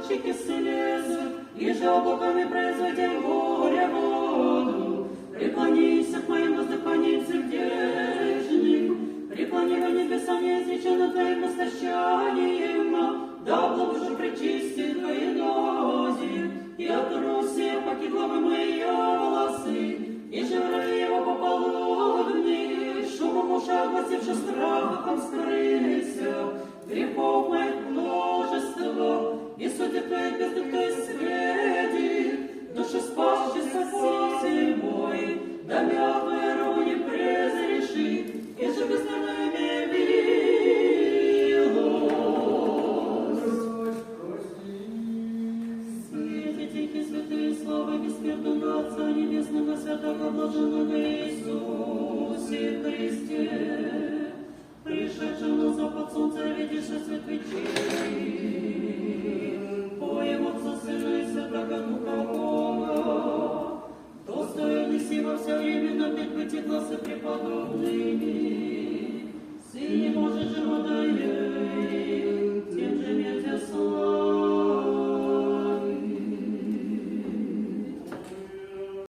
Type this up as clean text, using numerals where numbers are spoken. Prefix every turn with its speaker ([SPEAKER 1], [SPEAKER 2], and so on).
[SPEAKER 1] щеки слезы, и же облаками производя горе воду. Преклонися к моим воздыханиям сердечным, преклони во небеса неизреченно твоим истощанием, да благоже пречисти твои ноги, и отруси, поки главы мои волосы, и жиры его пополудни, шумом ушах гласивши страхом скрылися, грехов моих множество, и судеб твоих бездых то исследи, души спасши спаситель мой, да мертвые руни презреши, и же безмерными милость. Свете тихие святые славы бессмертного Отца Небесного, святого блаженного Иисусе Христе, пришедшего на запад солнца, видишь свет вечерний, поем Отца, Сына и Святого Духа Бога, достоин и сила все время напеть быть и глазы преподобными.